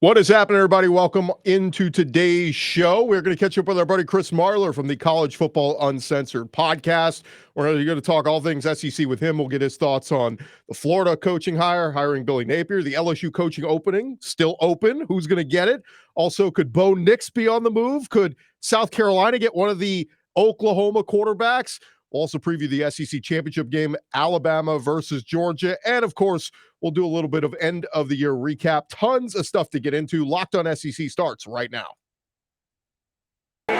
What is happening, everybody? Welcome into today's show. We're going to catch up with our buddy Chris Marler from the College Football Uncensored Podcast. We're going to talk all things SEC with him. We'll get his thoughts on the Florida coaching hiring Billy Napier, the LSU coaching opening, still open. Who's going to get it? Also, could Bo Nix be on the move? Could South Carolina get one of the Oklahoma quarterbacks? We'll also preview the SEC championship game, Alabama versus Georgia. And, of course, we'll do a little bit of end-of-the-year recap. Tons of stuff to get into. Locked On SEC starts right now. You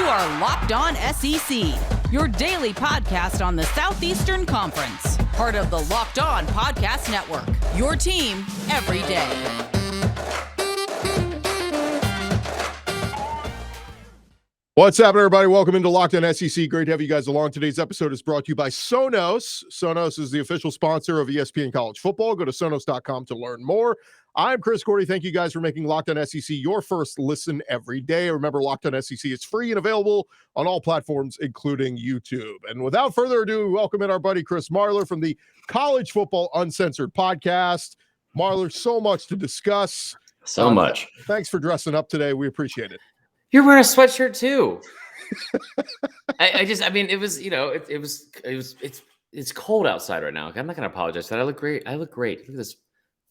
are Locked On SEC, your daily podcast on the Southeastern Conference. Part of the Locked On Podcast Network, your team every day. What's happening, everybody? Welcome into Locked On SEC. Great to have you guys along. Today's episode is brought to you by Sonos. Sonos is the official sponsor of ESPN College Football. Go to Sonos.com to learn more. I'm Chris Gordy. Thank you guys for making Locked On SEC your first listen every day. Remember, Locked On SEC is free and available on all platforms, including YouTube. And without further ado, welcome in our buddy Chris Marler from the College Football Uncensored Podcast. Marler, so much to discuss. So much. Thanks for dressing up today. We appreciate it. You're wearing a sweatshirt too. It's cold outside right now. I'm not going to apologize for that. I look great. Look at this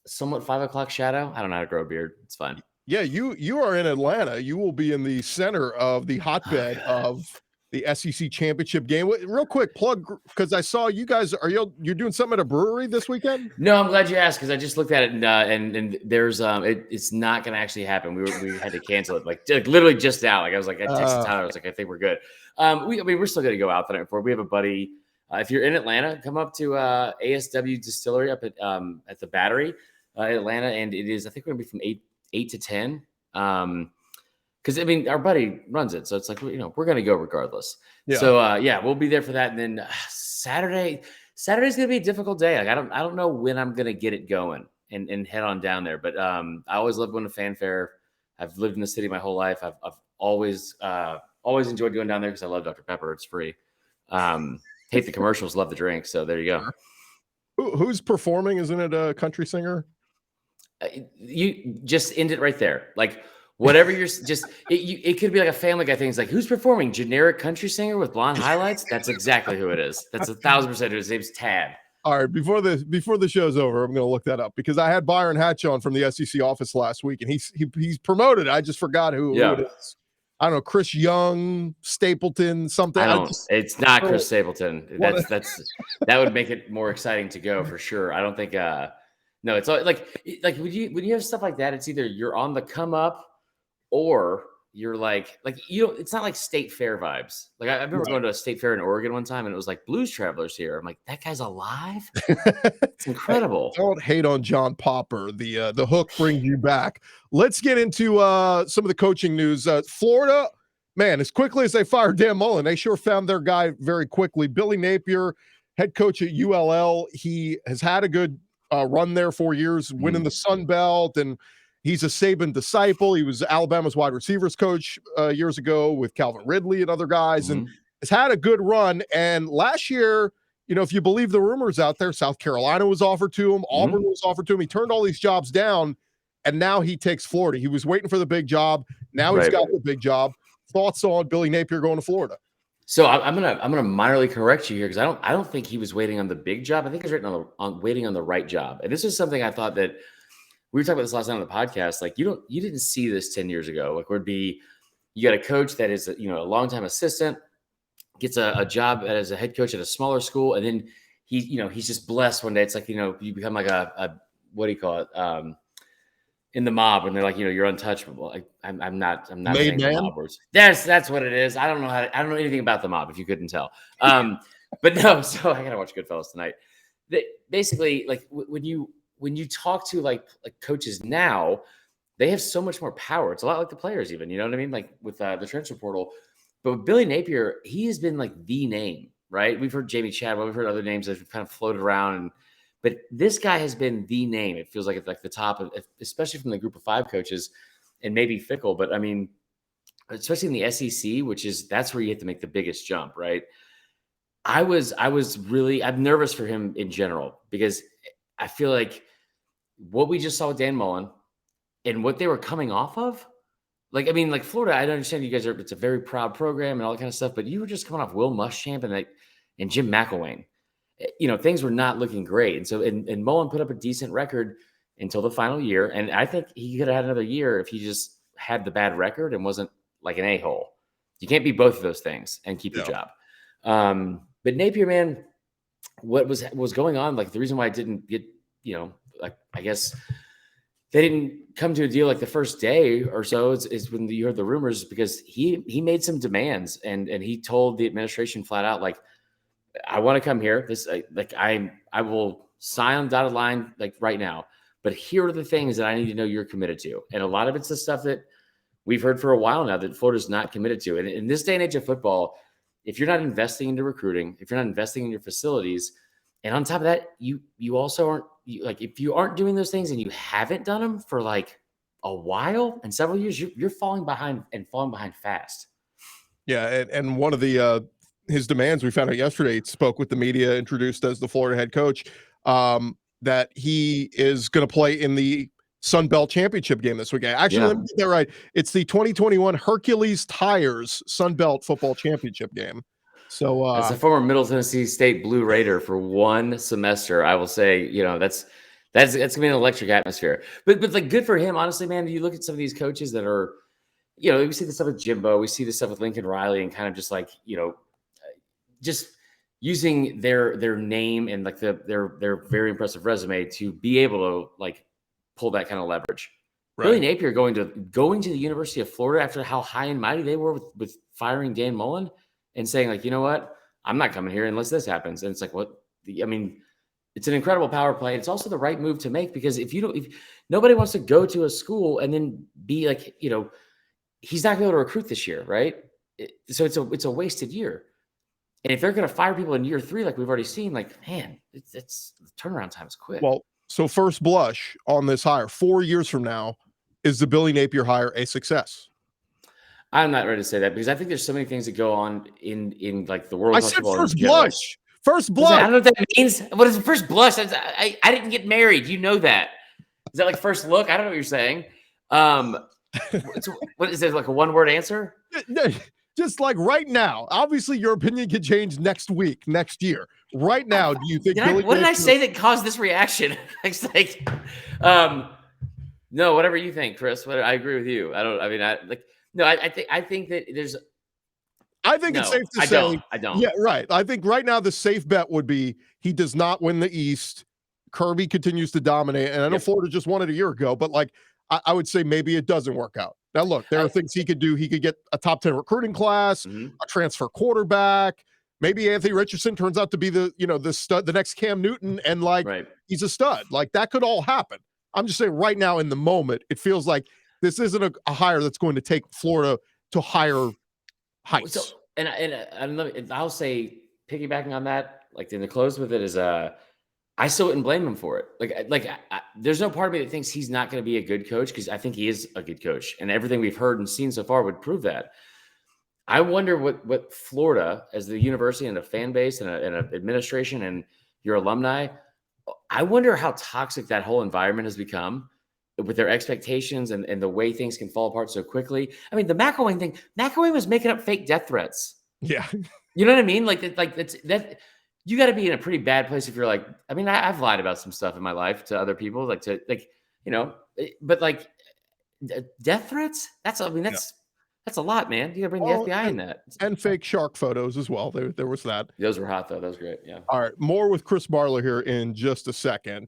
somewhat 5 o'clock shadow. I don't know how to grow a beard. It's fine. Yeah, you are in Atlanta. You will be in the center of the hotbed of the SEC championship game. Real quick plug, because I saw you guys you're doing something at a brewery this weekend? No, I'm glad you asked, because I just looked at it and there's it's not going to actually happen. We had to cancel it like literally just now. Like I texted Tyler. I was like, I think we're good. We're still going to go out the night before. We have a buddy. If you're in Atlanta, come up to ASW Distillery up at the Battery in Atlanta, and it is, I think we're going to be from 8 to 10. Because, our buddy runs it. So it's like, we're going to go regardless. Yeah. So, we'll be there for that. And then Saturday's going to be a difficult day. Like, I don't know when I'm going to get it going and head on down there. But I always love going to Fanfare. I've lived in the city my whole life. I've always enjoyed going down there because I love Dr. Pepper. It's free. Hate the commercials, love the drink. So there you go. Who's performing? Isn't it a country singer? You just end it right there. Like, whatever you're just, it could be like a Family Guy thing. It's like, who's performing? Generic country singer with blonde highlights? That's exactly who it is. That's 1,000% his name's Tad. All right, before the show's over, I'm going to look that up because I had Byron Hatch on from the SEC office last week, and he's promoted. I just forgot who it is. I don't know, Chris Young, Stapleton, something. It's not Chris Stapleton. That would make it more exciting to go for sure. I don't think. No, it's like when you have stuff like that, it's either you're on the come up, or you're like it's not like State Fair vibes. Like I remember going to a State Fair in Oregon one time, and it was like Blues Travelers here. I'm like, that guy's alive. It's incredible. Don't hate on John Popper. The hook brings you back. Let's get into some of the coaching news. Florida, man, as quickly as they fired Dan Mullen, they sure found their guy very quickly. Billy Napier, head coach at ULL. He has had a good run there 4 years, winning the Sun Belt, and he's a Saban disciple. He was Alabama's wide receivers coach years ago with Calvin Ridley and other guys, and has had a good run. And last year, if you believe the rumors out there, South Carolina was offered to him, Auburn was offered to him. He turned all these jobs down, and now he takes Florida. He was waiting for the big job. Now he's got the big job. Thoughts on Billy Napier going to Florida? So I'm gonna minorly correct you here, because I don't think he was waiting on the big job. I think he's waiting on the right job. And this is something I thought that we were talking about this last night on the podcast. Like, you didn't see this 10 years ago. Like, you got a coach that is a longtime assistant, gets a job as a head coach at a smaller school, and then he's just blessed one day. It's like, you become like a what do you call it? In the mob, and they're like, you're untouchable. Like, I'm not saying the mob words. That's what it is. I don't know anything about the mob, if you couldn't tell. But no, so I gotta watch Goodfellas tonight. Basically, like, when you talk to like coaches now, they have so much more power. It's a lot like the players, even, you know what I mean? Like with the transfer portal. But with Billy Napier, he has been like the name, right? We've heard Jamie Chadwell, we've heard other names that have kind of floated around, but this guy has been the name. It feels like it's like the top of, especially from the group of 5 coaches, and maybe Fickle, but I mean, especially in the SEC, that's where you have to make the biggest jump, right? I'm nervous for him in general because I feel like what we just saw with Dan Mullen and what they were coming off of, like, I mean, like Florida, I understand you guys it's a very proud program and all that kind of stuff, but you were just coming off Will Muschamp and Jim McElwain. Things were not looking great. And so, and Mullen put up a decent record until the final year. And I think he could have had another year if he just had the bad record and wasn't like an a-hole. You can't be both of those things and keep your job. But Napier, man, what was going on? Like the reason why I didn't get, like, I guess they didn't come to a deal like the first day or so is when you heard the rumors, because he made some demands and he told the administration flat out, like, I want to come here. I will sign on the dotted line like right now, but here are the things that I need to know you're committed to. And a lot of it's the stuff that we've heard for a while now that Florida's not committed to. And in this day and age of football, if you're not investing into recruiting, if you're not investing in your facilities, and on top of that, you also aren't if you aren't doing those things and you haven't done them for like a while and several years, you're falling behind fast. Yeah, and one of the his demands, we found out yesterday, spoke with the media, introduced as the Florida head coach, that he is going to play in the Sun Belt Championship game this week. Actually, let me get that right. It's the 2021 Hercules Tires Sun Belt Football Championship game. So as a former Middle Tennessee State Blue Raider for one semester, I will say, that's gonna be an electric atmosphere. But like, good for him, honestly, man. You look at some of these coaches that are, we see this stuff with Jimbo, we see this stuff with Lincoln Riley, and kind of just like, just using their name and like their very impressive resume to be able to like pull that kind of leverage. Right. Billy Napier going to the University of Florida after how high and mighty they were with firing Dan Mullen and saying, like, you know what, I'm not coming here unless this happens. And it's like, it's an incredible power play. It's also the right move to make, because if nobody wants to go to a school and then be like, he's not going to be able to recruit this year, right? So it's a wasted year. And if they're going to fire people in year 3, like we've already seen, like, man, it's the turnaround time is quick. Well, so first blush on this hire, 4 years from now, is the Billy Napier hire a success? I'm not ready to say that, because I think there's so many things that go on in like the world. I said first blush. First blush. I don't know what that means. What is first blush? I didn't get married. You know that. Is that like first look? I don't know what you're saying. What is it, like a one-word answer? Just like right now. Obviously, your opinion could change next week, next year. Right now, do you think what did I say that caused this reaction? It's like, no, whatever you think, Chris. I agree with you. I think that there's. I think it's safe to say. I don't. Yeah, right. I think right now the safe bet would be he does not win the East. Kirby continues to dominate, and I know Florida just won it a year ago, but like I would say maybe it doesn't work out. Now, look, there are things he could do. He could get a top 10 recruiting class, a transfer quarterback. Maybe Anthony Richardson turns out to be the stud, the next Cam Newton, and he's a stud. Like that could all happen. I'm just saying right now in the moment, it feels like this isn't a hire that's going to take Florida to higher heights. So, and I'll say, piggybacking on that, like in the close with it is, I still wouldn't blame him for it. There's no part of me that thinks he's not going to be a good coach, because I think he is a good coach, and everything we've heard and seen so far would prove that. I wonder what Florida, as the university and a fan base and an administration and your alumni, I wonder how toxic that whole environment has become with their expectations and the way things can fall apart so quickly. I mean, the McElwain thing, McElwain was making up fake death threats. Yeah. You know what I mean? That you got to be in a pretty bad place if you're like, I mean, I've lied about some stuff in my life to other people, but like death threats, that's a lot, man. You got to bring the FBI in that. And fake shark photos as well. There was that. Those were hot, though. That was great. Yeah. All right. More with Chris Marler here in just a second.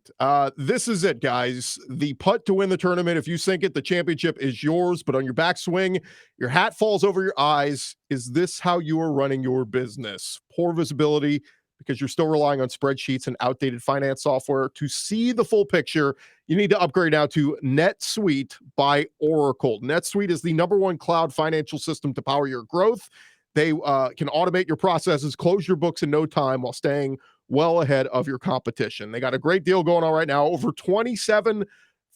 This is it, guys. The putt to win the tournament. If you sink it, the championship is yours. But on your backswing, your hat falls over your eyes. Is this how you are running your business? Poor visibility, because you're still relying on spreadsheets and outdated finance software. To see the full picture, you need to upgrade now to NetSuite by Oracle. NetSuite is the #1 cloud financial system to power your growth. They can automate your processes, close your books in no time while staying well ahead of your competition. They got a great deal going on right now. Over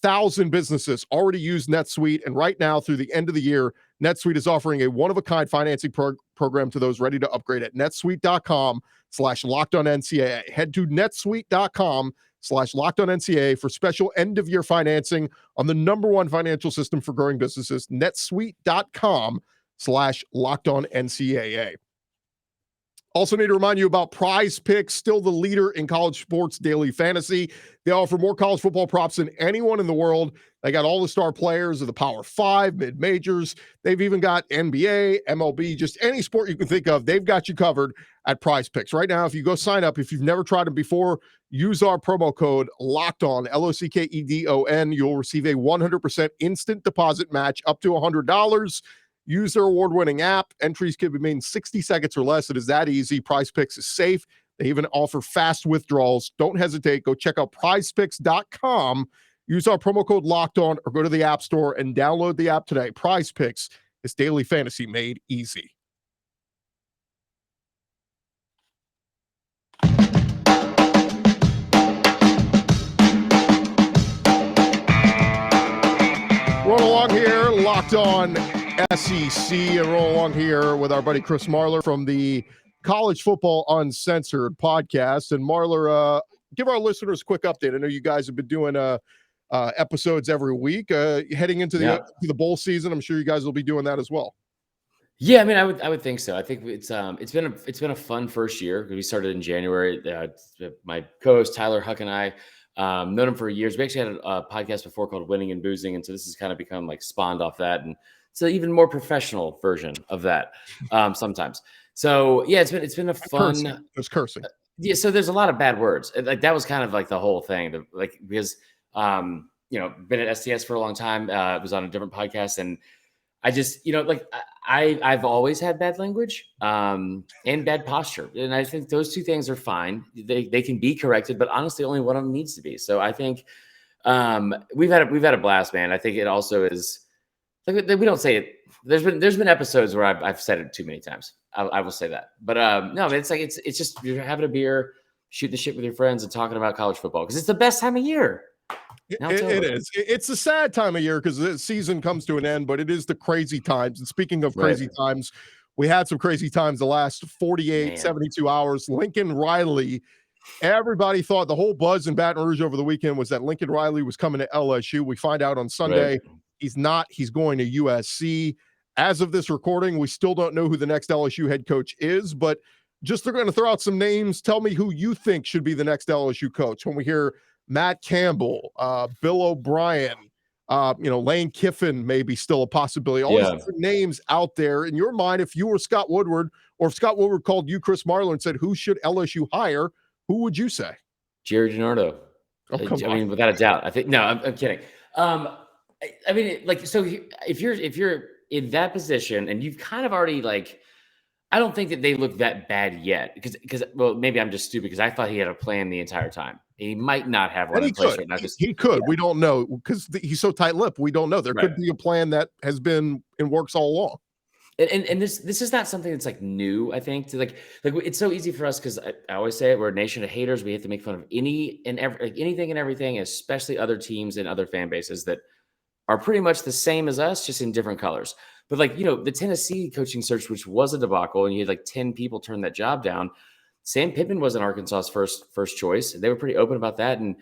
1,000 businesses already use NetSuite, and right now through the end of the year, NetSuite is offering a one-of-a-kind financing program to those ready to upgrade at netsuite.com/LockedOnNCAA. Head to netsuite.com/LockedOnNCAA for special end-of-year financing on the number one financial system for growing businesses, netsuite.com/LockedOnNCAA. Also need to remind you about Prize Picks, still the leader in college sports daily fantasy. They offer more college football props than anyone in the world. They got all the star players of the Power 5, mid-majors. They've even got NBA, MLB, just any sport you can think of. They've got you covered at Prize Picks. Right now, if you go sign up, if you've never tried them before, use our promo code LOCKEDON, LOCKEDON. You'll receive a 100% instant deposit match up to $100. Use their award-winning app. Entries can be made in 60 seconds or less. It is that easy. Prize Picks is safe. They even offer fast withdrawals. Don't hesitate. Go check out prizepicks.com. Use our promo code LOCKEDON or go to the App Store and download the app today. Prize Picks is daily fantasy made easy. Roll along here, Locked On SEC, and roll along here with our buddy Chris Marler from the College Football Uncensored Podcast. And Marler, give our listeners a quick update. I know you guys have been doing episodes every week. Heading into the bowl season, I'm sure you guys will be doing that as well. Yeah, I mean, I would think so. I think it's been a fun first year. We started in January. My co-host Tyler Huck and I known him for years. We actually had a podcast before called Winning and Boozing, and so this has kind of become like spawned off that, and it's an even more professional version of that sometimes. So yeah, it's been a fun. It's cursing. Yeah, so there's a lot of bad words. Like that was kind of like the whole thing. Like because been at STS for a long time. Was on a different podcast, and I just I've always had bad language and bad posture, and I think those two things are fine. They can be corrected, but honestly, only one of them needs to be. So I think we've had a blast, man. I think it also is like we don't say it. There's been episodes where I've said it too many times. I will say that, but no, it's like it's just you're having a beer, shooting the shit with your friends, and talking about college football because it's the best time of year. It is. It's a sad time of year because the season comes to an end, but it is the crazy times. And speaking of crazy times, we had some crazy times the last 72 hours. Lincoln Riley, everybody thought the whole buzz in Baton Rouge over the weekend was that Lincoln Riley was coming to LSU. We find out on Sunday he's not. He's going to USC. As of this recording, we still don't know who the next LSU head coach is, but just they're going to throw out some names. Tell me who you think should be the next LSU coach. When we hear Matt Campbell, Bill O'Brien, Lane Kiffin may be still a possibility. All these different names out there. In your mind, if you were Scott Woodward, or if Scott Woodward called you, Chris Marler, and said, who should LSU hire, who would you say? Jerry DiNardo. Oh, come on. I mean, without a doubt. I think, no, I'm kidding. I mean, like, so if you're in that position and you've kind of already I don't think that they look that bad yet because well, maybe I'm just stupid because I thought he had a plan the entire time. He might not have one in place right now. He could. We don't know because he's so tight-lipped. We don't know. There could be a plan that has been in works all along. And this is not something that's like new. I think to like it's so easy for us because I always say it. We're a nation of haters. We have to make fun of anything and everything, especially other teams and other fan bases that are pretty much the same as us, just in different colors. But the Tennessee coaching search, which was a debacle, and you had 10 people turn that job down. Sam Pittman wasn't Arkansas's first choice. They were pretty open about that. And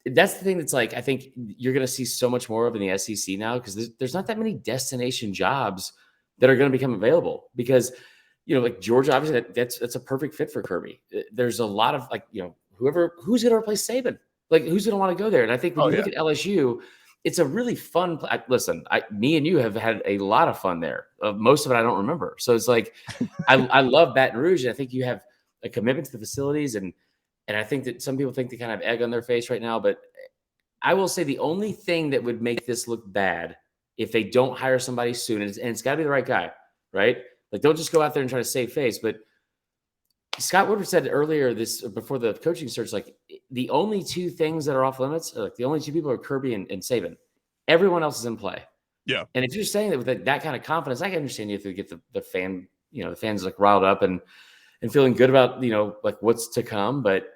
that's the thing that's I think you're going to see so much more of in the SEC now because there's not that many destination jobs that are going to become available because, Georgia, obviously that's a perfect fit for Kirby. There's a lot of who's going to replace Saban? Who's going to want to go there? And I think when you look at LSU, it's a really fun. Listen, me and you have had a lot of fun there. Most of it I don't remember. So it's I love Baton Rouge. And I think you have a commitment to the facilities, and I think that some people think they kind of have egg on their face right now. But I will say the only thing that would make this look bad if they don't hire somebody soon, and it's got to be the right guy, right? Don't just go out there and try to save face. But Scott Woodward said earlier before the coaching search, the only two things that are off limits, the only two people are Kirby and Saban. Everyone else is in play. Yeah. And if you're saying that with that kind of confidence, I can understand you have to get the fan, the fans riled up and feeling good about, what's to come. But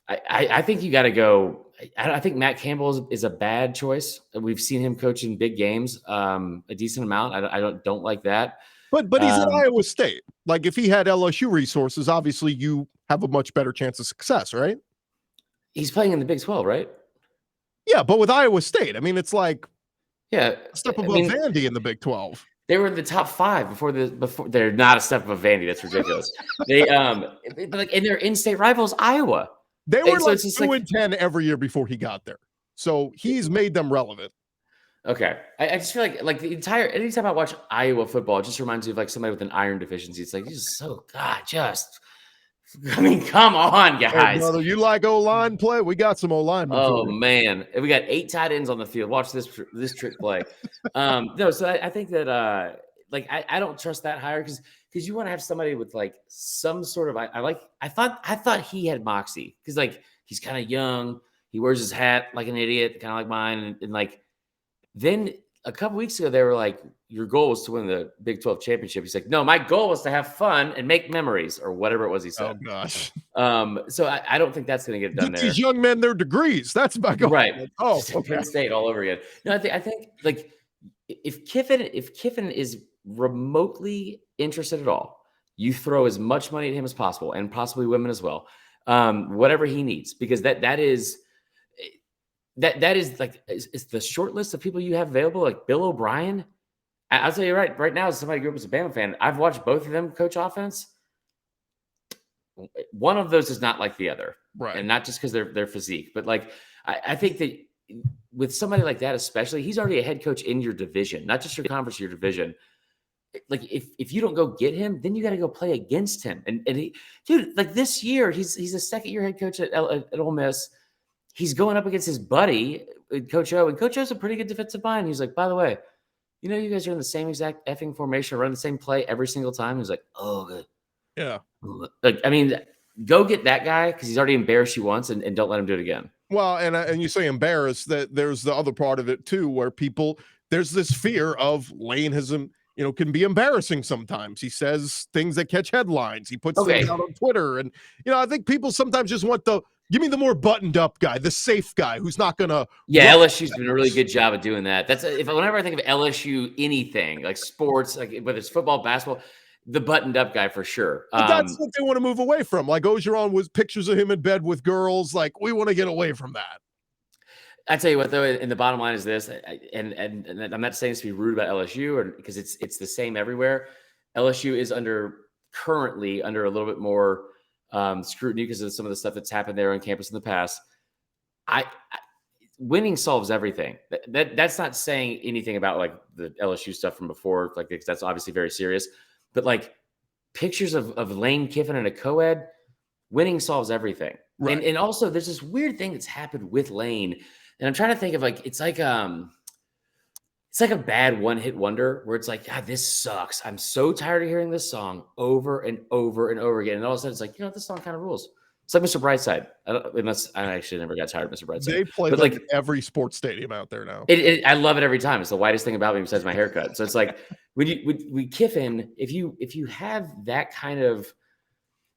I think you got to go. I think Matt Campbell is a bad choice. We've seen him coach in big games a decent amount. I don't like that. But he's at Iowa State. Like if he had LSU resources, obviously you have a much better chance of success, right? He's playing in the Big 12, right? Yeah, but with Iowa State, I mean, it's like a step above Vandy in the Big 12. They were in the top 5 before they're not a step above Vandy. That's ridiculous. They and their in-state rivals, Iowa. They were like 2-10 every year before he got there. So he's made them relevant. Okay. I just feel like anytime I watch Iowa football, it just reminds me of like somebody with an iron deficiency. It's like, come on, guys. Hey, brother, you like O-line play? We got some O-line. Oh, man. We got 8 tight ends on the field. Watch this trick play. No, so I think that I don't trust that hire because you want to have somebody with like some sort of I thought he had moxie because like he's kind of young. He wears his hat like an idiot, kind of like mine. And like then a couple weeks ago, they were like, your goal was to win the Big 12 championship. He's like, no, my goal was to have fun and make memories or whatever it was he said. Oh, gosh. So I don't think that's going to get done there. These young men, their degrees. That's my goal. Right. Oh, okay. Penn State all over again. No, I think like if Kiffin is remotely interested at all, you throw as much money at him as possible and possibly women as well. Whatever he needs, because that is like it's the short list of people you have available, like Bill O'Brien. I'll tell you right now, as somebody who grew up as a Bama fan, I've watched both of them coach offense. One of those is not like the other, right? And not just because they're physique, but like I think that with somebody like that, especially, he's already a head coach in your division, not just your conference, your division. Like if you don't go get him, then you got to go play against him. And he, dude, like this year, he's a second year head coach at Ole Miss. He's going up against his buddy, Coach O, and Coach O's a pretty good defensive mind. He's like, by the way, you know, you guys are in the same exact effing formation, running the same play every single time. He's like, oh, good. Yeah. Like, I mean, go get that guy because he's already embarrassed you once, and don't let him do it again. Well, and you say embarrassed, that there's the other part of it too, where there's this fear of Lane can be embarrassing sometimes. He says things that catch headlines. He puts things out on Twitter. And, I think people sometimes just want give me the more buttoned up guy, the safe guy who's not going to. Yeah, LSU's done a really good job of doing that. Whenever I think of LSU, anything like sports, like whether it's football, basketball, the buttoned up guy for sure. But that's what they want to move away from. Like Ogeron was pictures of him in bed with girls. Like we want to get away from that. I tell you what, though, and the bottom line is this, and I'm not saying this to be rude about LSU, or because it's the same everywhere. LSU is currently under a little bit more scrutiny because of some of the stuff that's happened there on campus in the past. Winning solves everything. That's not saying anything about like the LSU stuff from before, like because that's obviously very serious. But like pictures of Lane Kiffin and a co-ed, winning solves everything. Right. And also there's this weird thing that's happened with Lane. And I'm trying to think of like, it's like a bad one-hit wonder where it's like, God, this sucks. I'm so tired of hearing this song over and over and over again. And all of a sudden it's like, this song kind of rules. It's like Mr. Brightside. I actually never got tired of Mr. Brightside. They play like in every sports stadium out there now. I love it every time. It's the whitest thing about me besides my haircut. So it's like when Kiffin, if you have that kind of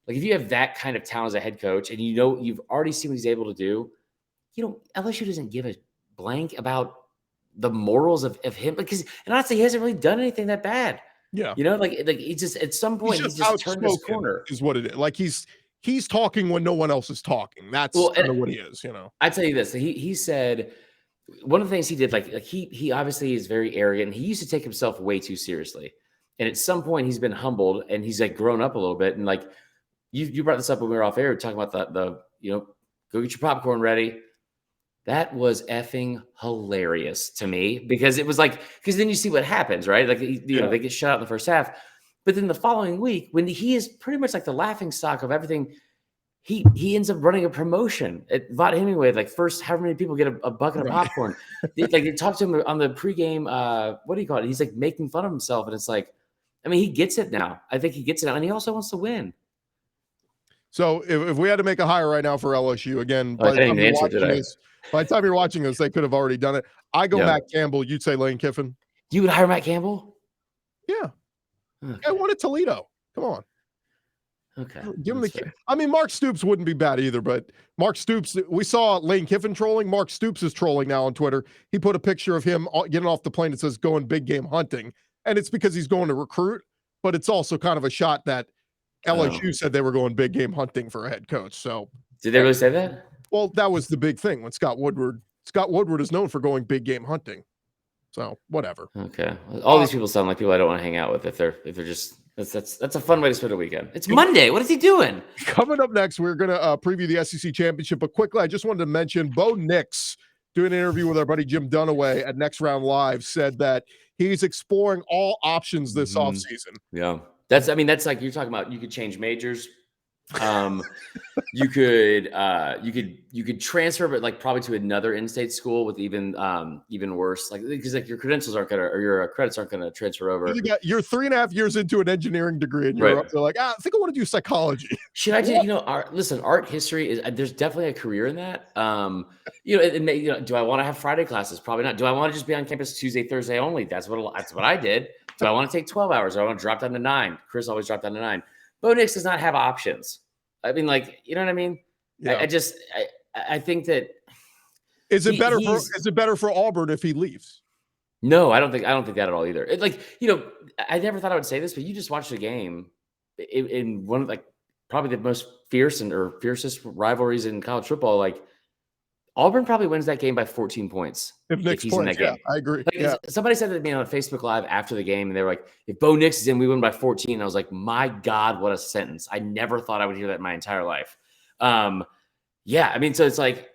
talent as a head coach and you've already seen what he's able to do, LSU doesn't give a blank about the morals of him because, and honestly, he hasn't really done anything that bad. Yeah. Like he just, at some point, he's just turned his corner. Is what it is. Like he's talking when no one else is talking. That's kind of what he is, I tell you this. He said one of the things he did, like he obviously is very arrogant. And he used to take himself way too seriously. And at some point he's been humbled and he's like grown up a little bit. And like you brought this up when we were off air talking about the go get your popcorn ready. That was effing hilarious to me because it was like, because then you see what happens, right? Like, they get shut out in the first half. But then the following week, when he is pretty much like the laughing stock of everything, he ends up running a promotion at Vaught Hemingway. Like first, however many people get a bucket of popcorn. They talked to him on the pregame, what do you call it? He's like making fun of himself. And it's like, I mean, he gets it now. I think he gets it now. And he also wants to win. So if we had to make a hire right now for LSU, again, I didn't even answer today. By the time you're watching this, they could have already done it. I go Matt Campbell. You'd say Lane Kiffin. You would hire Matt Campbell? Yeah. I wanted Toledo. Come on. Okay. Give him I mean, Mark Stoops wouldn't be bad either, but Mark Stoops, we saw Lane Kiffin trolling. Mark Stoops is trolling now on Twitter. He put a picture of him getting off the plane that says going big game hunting. And it's because he's going to recruit, but it's also kind of a shot that LSU said they were going big game hunting for a head coach. So did they really say that? Well, that was the big thing when Scott Woodward is known for going big game hunting. So whatever. Okay. All these people sound like people I don't want to hang out with if they're just that's a fun way to spend a weekend. It's Monday. What is he doing? Coming up next, we're going to preview the SEC championship. But quickly, I just wanted to mention Bo Nix doing an interview with our buddy Jim Dunaway at Next Round Live said that he's exploring all options this offseason. Yeah. That's like you're talking about you could change majors. You could transfer, but like probably to another in-state school with even worse, like because like your credentials aren't gonna or your credits aren't gonna transfer over. You're 3.5 years into an engineering degrry, and you're like, I think I want to do psychology. Should I do? Art history is there's definitely a career in that. Do I want to have Friday classes? Probably not. Do I want to just be on campus Tuesday, Thursday only? That's what I did. Do I want to take 12 hours? Or I want to drop down to 9? Chris always dropped down to 9. Bo Nix does not have options. I mean, like, you know what I mean? Yeah. I think that is it better for Auburn if he leaves? No, I don't think that at all either. I never thought I would say this, but you just watched the game in one of like probably the most fiercest rivalries in college football. Like Auburn probably wins that game by 14 points. If he's in that game. I agree. Somebody said that to me on Facebook Live after the game, and they were like, if Bo Nix is in, we win by 14. I was like, my God, what a sentence. I never thought I would hear that in my entire life. So it's like,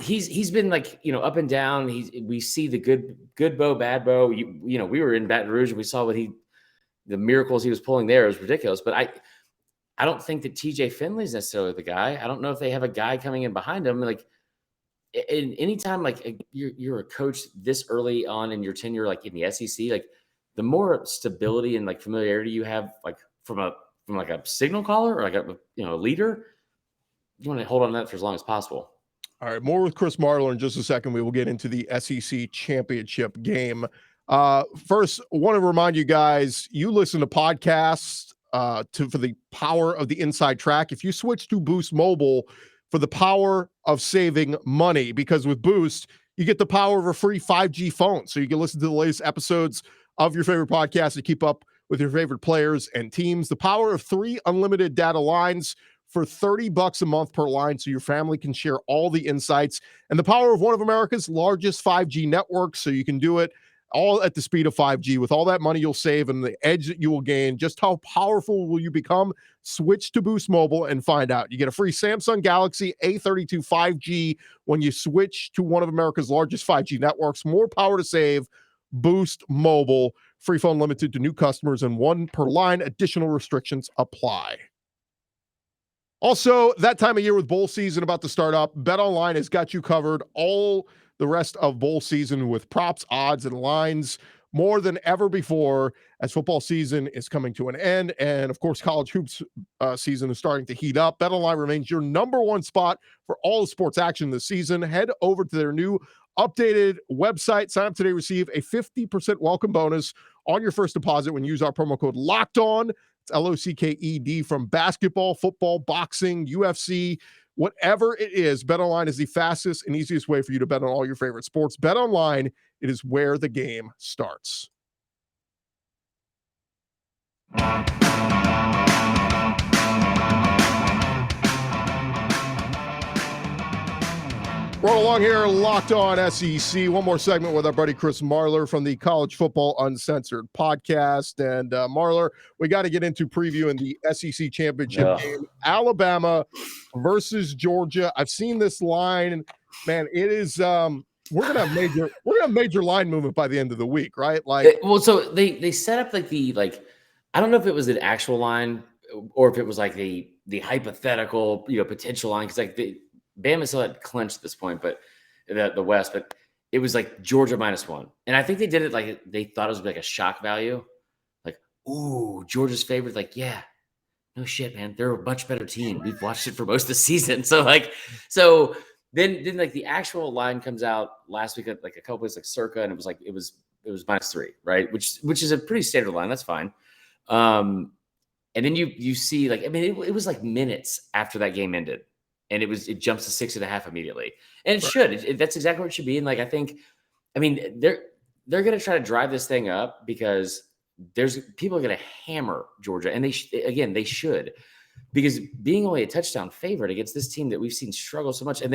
he's been like, up and down. We see the good Bo, bad Bo. We were in Baton Rouge and we saw the miracles he was pulling there. It was ridiculous. But I don't think that TJ Finley's necessarily the guy. I don't know if they have a guy coming in behind him. Like in any time, like you're a coach this early on in your tenure, like in the SEC, like the more stability and like familiarity you have, like from a signal caller or like a leader, you want to hold on to that for as long as possible. All right. More with Chris Marler in just a second. We will get into the SEC championship game. First, want to remind you guys, you listen to podcasts for the power of the inside track. If you switch to Boost Mobile for the power of saving money, because with Boost, you get the power of a free 5G phone. So you can listen to the latest episodes of your favorite podcast to keep up with your favorite players and teams. The power of 3 unlimited data lines for $30 a month per line so your family can share all the insights. And the power of one of America's largest 5G networks so you can do it all at the speed of 5G. With all that money you'll save and the edge that you will gain, just how powerful will you become? Switch to Boost Mobile and find out. You get a free Samsung Galaxy A32 5G when you switch to one of America's largest 5G networks. More power to save. Boost Mobile. Free phone limited to new customers and 1 per line. Additional restrictions apply. Also, that time of year with bowl season about to start up, BetOnline has got you covered all the rest of bowl season with props, odds, and lines more than ever before as football season is coming to an end. And of course, college hoops season is starting to heat up. BetOnline remains your number one spot for all the sports action this season. Head over to their new updated website. Sign up today, receive a 50% welcome bonus on your first deposit when you use our promo code LOCKEDON. It's LOCKED. From basketball, football, boxing, UFC, whatever it is, BetOnline is the fastest and easiest way for you to bet on all your favorite sports. BetOnline, it is where the game starts. Roll along here, Locked On SEC. One more segment with our buddy Chris Marler from the College Football Uncensored Podcast. And Marler, we got to get into previewing the SEC championship game. Alabama versus Georgia. I've seen this line. Man, it is we're gonna have major line movement by the end of the week, right? Like, well, so they set up like I don't know if it was an actual line or if it was like the hypothetical potential line, because like Bama still had clinched at this point, but the West, but it was like Georgia -1. And I think they did it like they thought it was like a shock value. Like, ooh, Georgia's favorite. Like, yeah, no shit, man. They're a much better team. We've watched it for most of the season. So then like the actual line comes out last week at like a couple places like Circa, and it was -3, right? Which is a pretty standard line. That's fine. And then you see, like, I mean, it was like minutes after that game ended, and it jumps to 6.5 immediately. And it should. That's exactly what it should be. And like, I mean, they're going to try to drive this thing up because people are going to hammer Georgia, and they should, because being only a touchdown favorite against this team that we've seen struggle so much, and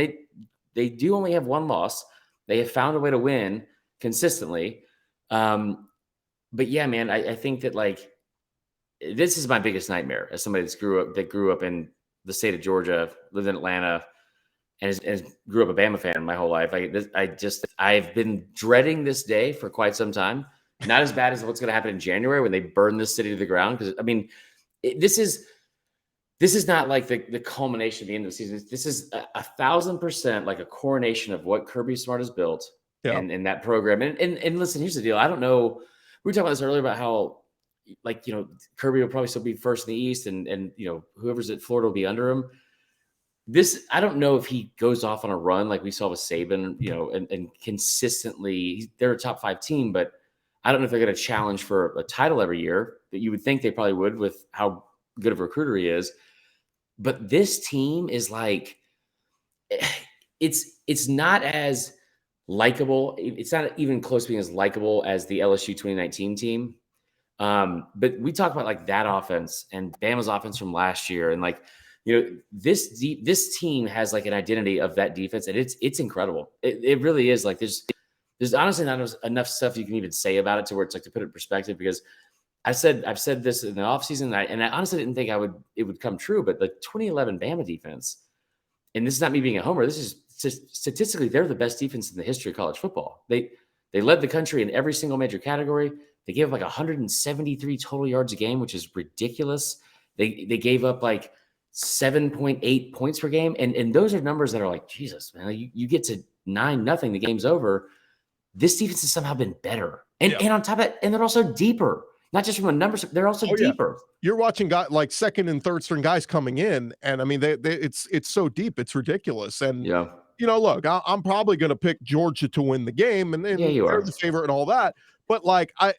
they do only have one loss. They have found a way to win consistently. But yeah, man, I think that, like, this is my biggest nightmare as somebody that grew up in the state of Georgia, lived in Atlanta, and grew up a Bama fan my whole life. I've been dreading this day for quite some time. Not as bad as what's going to happen in January when they burn this city to the ground. Because I mean, this is not like the culmination of the end of the season. This is 1,000% like a coronation of what Kirby Smart has built and that program. And listen, here's the deal. I don't know. We were talking about this earlier about how, like, you know, Kirby will probably still be first in the East, and you know, whoever's at Florida will be under him. I don't know if he goes off on a run like we saw with Saban, you know, and consistently they're a top 5 team, but I don't know if they're going to challenge for a title every year that you would think they probably would with how good of a recruiter he is. But this team is like, it's not as likable. It's not even close to being as likable as the LSU 2019 team. But we talk about like that offense and Bama's offense from last year. And like, you know, this team has like an identity of that defense, and it's incredible. It really is. Like there's honestly not enough stuff you can even say about it to where it's like to put it in perspective, because I've said this in the offseason, and I honestly didn't think it would come true, but the 2011 Bama defense, and this is not me being a homer, this is statistically, they're the best defense in the history of college football. They led the country in every single major category. They gave up like 173 total yards a game, which is ridiculous. They gave up like 7.8 points per game. And those are numbers that are like, Jesus, man, you get to 9-0, the game's over. This defense has somehow been better. And on top of that, and they're also deeper. Not just from a numbers, they're also deeper. Yeah. You're watching guys like second and third string guys coming in, and I mean, it's so deep, it's ridiculous. And you know, look, I'm probably going to pick Georgia to win the game, and they're the favorite and all that. But like, I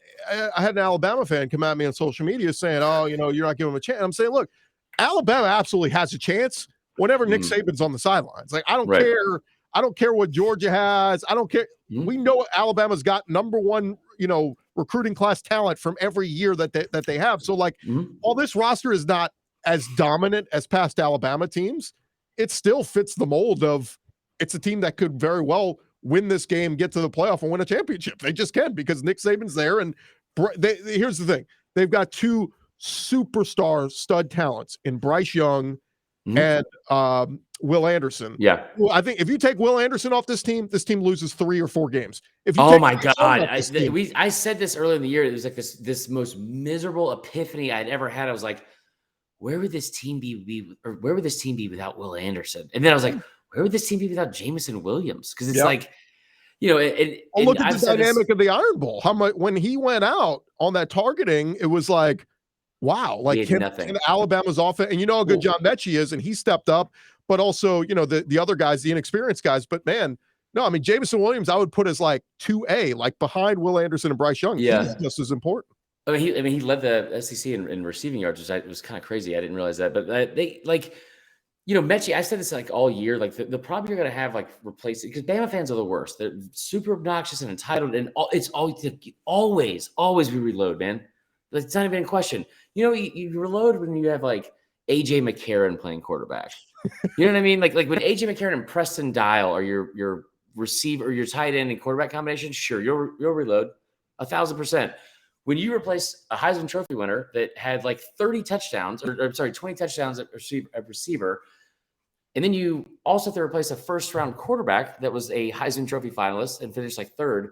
had an Alabama fan come at me on social media saying, "Oh, you know, you're not giving them a chance." I'm saying, look, Alabama absolutely has a chance whenever Nick Saban's on the sidelines. Like, I don't care. I don't care what Georgia has. I don't care. We know Alabama's got number one, you know, recruiting class talent from every year that they have. So like, while this roster is not as dominant as past Alabama teams, it still fits the mold of it's a team that could very well win this game, get to the playoff, and win a championship. They just can, because Nick Saban's there. And here's the thing. They've got 2 superstar stud talents in Bryce Young and Will Anderson. Yeah. Well, I think if you take Will Anderson off this team loses 3 or 4 games. If you my God. I said this earlier in the year. It was like this most miserable epiphany I'd ever had. I was like, where would this team be without Will Anderson? And then I was like, where would this team be without Jamison Williams? Because it's like, you know, look at the dynamic of the Iron Bowl. How much when he went out on that targeting, it was like, wow, like him and Alabama's offense, and you know how good John Mechie is, and he stepped up, but also, you know, the other guys, the inexperienced guys. But man, no, I mean, Jamison Williams, I would put as like 2A, like behind Will Anderson and Bryce Young. Yeah, he's just as important. I mean, he led the SEC in receiving yards, which was kind of crazy. I didn't realize that, but they like, you know, Mechie, I said this like all year, like the problem you're going to have like replacing, because Bama fans are the worst. They're super obnoxious and entitled, and it's always we reload, man. It's not even a question. You know, you reload when you have like AJ McCarron playing quarterback. You know what I mean? Like when AJ McCarron and Preston Dial are your receiver or your tight end and quarterback combination, sure, you'll reload 1,000%. When you replace a Heisman Trophy winner that had like 20 touchdowns at receiver, and then you also have to replace a first-round quarterback that was a Heisman Trophy finalist and finished like 3rd,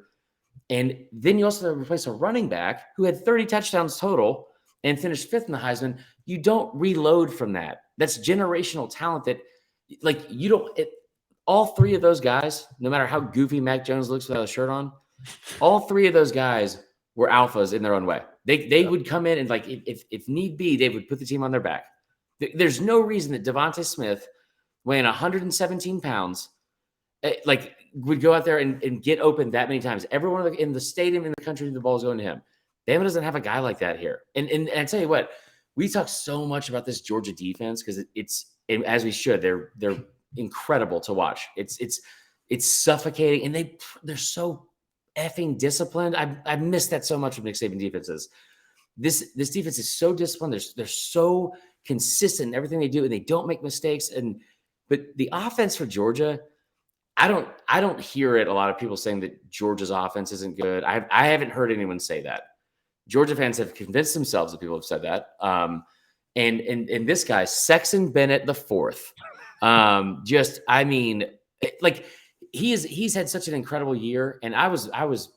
and then you also have to replace a running back who had 30 touchdowns total and finished 5th in the Heisman, you don't reload from that. That's generational talent that, like, you don't – all 3 of those guys, no matter how goofy Mac Jones looks without a shirt on, all 3 of those guys were alphas in their own way. They would come in and, like, if need be, they would put the team on their back. There's no reason that Devontae Smith, weighing 117 pounds, like, would go out there and get open that many times. Everyone in the stadium, in the country, the ball's going to him. Bama doesn't have a guy like that here. And I tell you what, we talk so much about this Georgia defense because it's as we should. They're incredible to watch. It's suffocating, and they're so effing disciplined. I miss that so much from Nick Saban defenses. This defense is so disciplined. They're so consistent in everything they do, and they don't make mistakes. But the offense for Georgia, I don't hear it. A lot of people saying that Georgia's offense isn't good. I haven't heard anyone say that. Georgia fans have convinced themselves that people have said that. And this guy, Sexton Bennett the fourth, he's had such an incredible year, and I was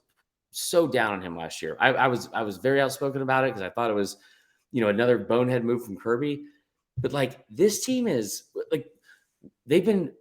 so down on him last year. I was very outspoken about it because I thought it was, another bonehead move from Kirby. But like this team is like they've been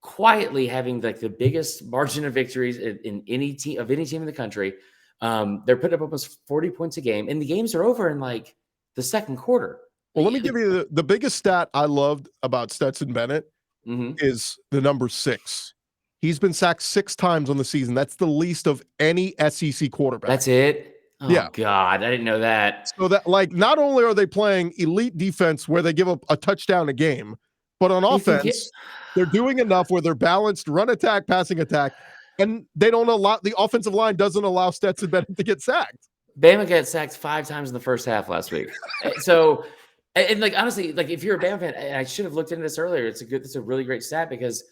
quietly having like the biggest margin of victories in any team in the country. They're putting up almost 40 points a game, and the games are over in like the second quarter. Well, let me give you the biggest stat I loved about Stetson Bennett is the number 6. He's been sacked 6 times on the season. That's the least of any SEC quarterback. That's it? Oh, yeah. God, I didn't know that. So that, like, not only are they playing elite defense where they give up a touchdown a game, but on offense, they're doing enough where they're balanced run attack, passing attack, and they don't allow the offensive line doesn't allow Stetson Bennett to get sacked. Bama got sacked 5 times in the first half last week. So, and like honestly, like if you're a Bama fan, and I should have looked into this earlier. It's a really great stat because,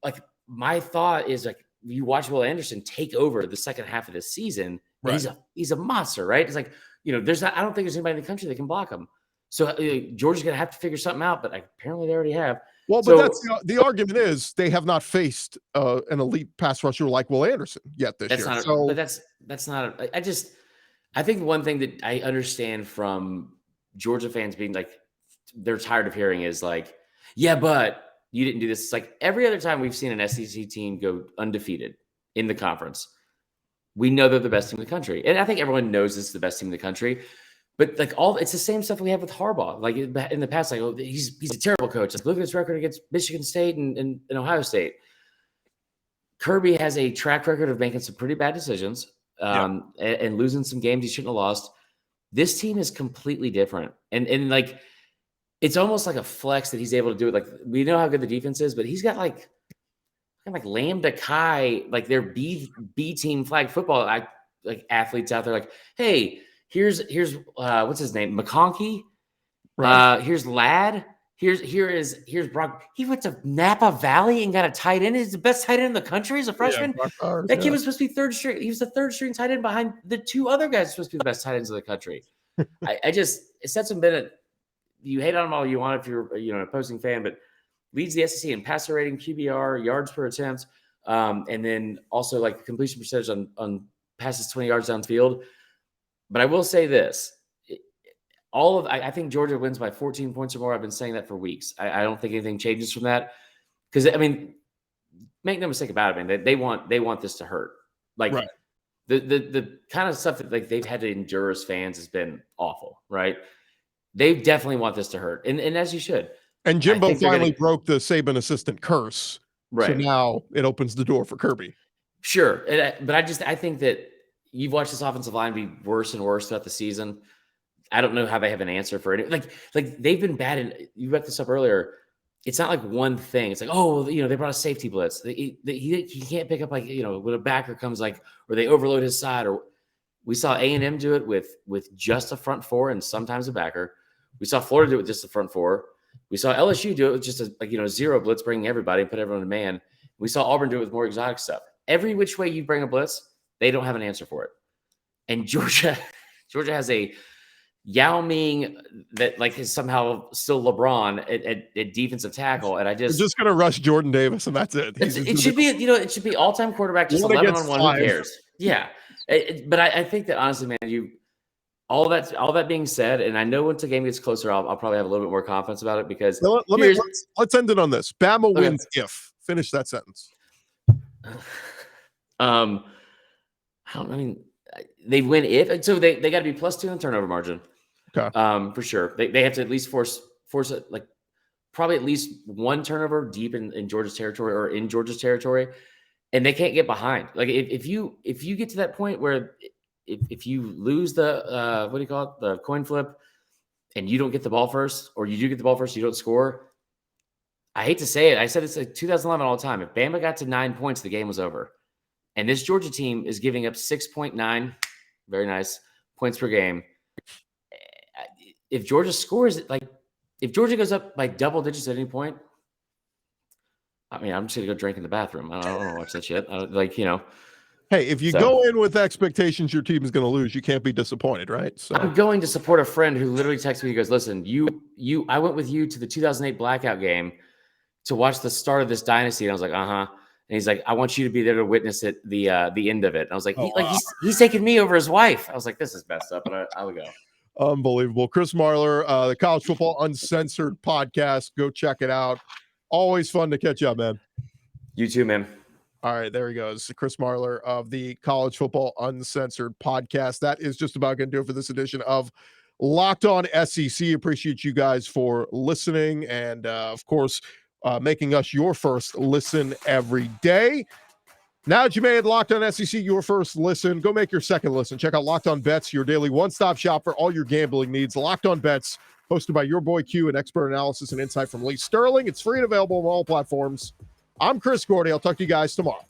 like, my thought is like you watch Will Anderson take over the second half of the season. Right. He's a monster, right? It's like I don't think there's anybody in the country that can block him. So Georgia's gonna have to figure something out, but apparently they already have. Well, but that's the argument is they have not faced an elite pass rusher like Will Anderson yet this year. But that's not. I think one thing that I understand from Georgia fans being like they're tired of hearing is like, yeah, but you didn't do this. It's like every other time we've seen an SEC team go undefeated in the conference, we know they're the best team in the country, and I think everyone knows this is the best team in the country. But like it's the same stuff we have with Harbaugh. Like in the past, like he's a terrible coach. Like look at his record against Michigan State and Ohio State. Kirby has a track record of making some pretty bad decisions and losing some games he shouldn't have lost. This team is completely different, and like it's almost like a flex that he's able to do it. Like we know how good the defense is, but he's got like Lambda Chi, like their B team flag football like athletes out there. Like, hey. Here's what's his name? McConkey. Right. Here's Ladd. Here's Brock. He went to Napa Valley and got a tight end. He's the best tight end in the country as a freshman. That kid was supposed to be third string. He was the third string tight end behind the 2 other guys supposed to be the best tight ends in the country. Stetson Bennett, you hate on him all you want if you're an opposing fan, but leads the SEC in passer rating, QBR, yards per attempt, and then also like completion percentage on passes 20 yards downfield. But I will say this, I think Georgia wins by 14 points or more. I've been saying that for weeks. I don't think anything changes from that. Because, I mean, make no mistake about it, man. They want this to hurt. Like, right. The kind of stuff that like they've had to endure as fans has been awful, right? They definitely want this to hurt. And as you should. And Jimbo finally broke the Saban assistant curse. Right. So now it opens the door for Kirby. Sure. But I think that you've watched this offensive line be worse and worse throughout the season. I don't know how they have an answer for it. Like they've been bad. And you brought this up earlier. It's not like one thing. It's like, oh, they brought a safety blitz. He can't pick up when a backer comes or they overload his side. Or we saw A&M do it with just a front 4 and sometimes a backer. We saw Florida do it with just a front 4. We saw LSU do it with just a zero blitz, bringing everybody and put everyone in man. We saw Auburn do it with more exotic stuff. Every which way you bring a blitz, they don't have an answer for it. And Georgia has a Yao Ming that is somehow still LeBron at defensive tackle. And they're just going to rush Jordan Davis and that's it. It should be all-time quarterback, just 11-on-1. Who cares? Yeah. But I think that honestly, man, all that being said, and I know once the game gets closer, I'll probably have a little bit more confidence about it because let's end it on this. Bama wins if. Finish that sentence. They win if, so they got to be +2 in turnover margin. Okay. For sure. They have to at least force it, like probably at least 1 turnover deep in Georgia's territory or in Georgia's territory, and they can't get behind. Like if you get to that point where if you lose the the coin flip and you don't get the ball first, or you do get the ball first, you don't score. I hate to say it. I said it's like 2011 all the time. If Bama got to 9 points, the game was over. And this Georgia team is giving up 6.9, very nice, points per game. If Georgia scores, if Georgia goes up by double digits at any point, I mean, I'm just going to go drink in the bathroom. I don't want to watch that shit. Hey, if you go in with expectations your team is going to lose, you can't be disappointed, right? So I'm going to support a friend who literally texted me. He goes, listen, I went with you to the 2008 blackout game to watch the start of this dynasty. And I was like, uh-huh. And he's like, I want you to be there to witness it, the end of it. And I was like, he's taking me over his wife. I was like, this is messed up, but I would go. Unbelievable. Chris Marler, the College Football Uncensored Podcast. Go check it out. Always fun to catch up, man. You too, man. All right, there he goes. Chris Marler of the College Football Uncensored Podcast. That is just about going to do it for this edition of Locked On SEC. Appreciate you guys for listening and, of course, making us your first listen every day. Now that you made Locked On SEC your first listen, go make your second listen. Check out Locked On Bets, your daily one-stop shop for all your gambling needs. Locked On Bets, hosted by your boy Q, and expert analysis and insight from Lee Sterling. It's free and available on all platforms. I'm Chris Gordy. I'll talk to you guys tomorrow.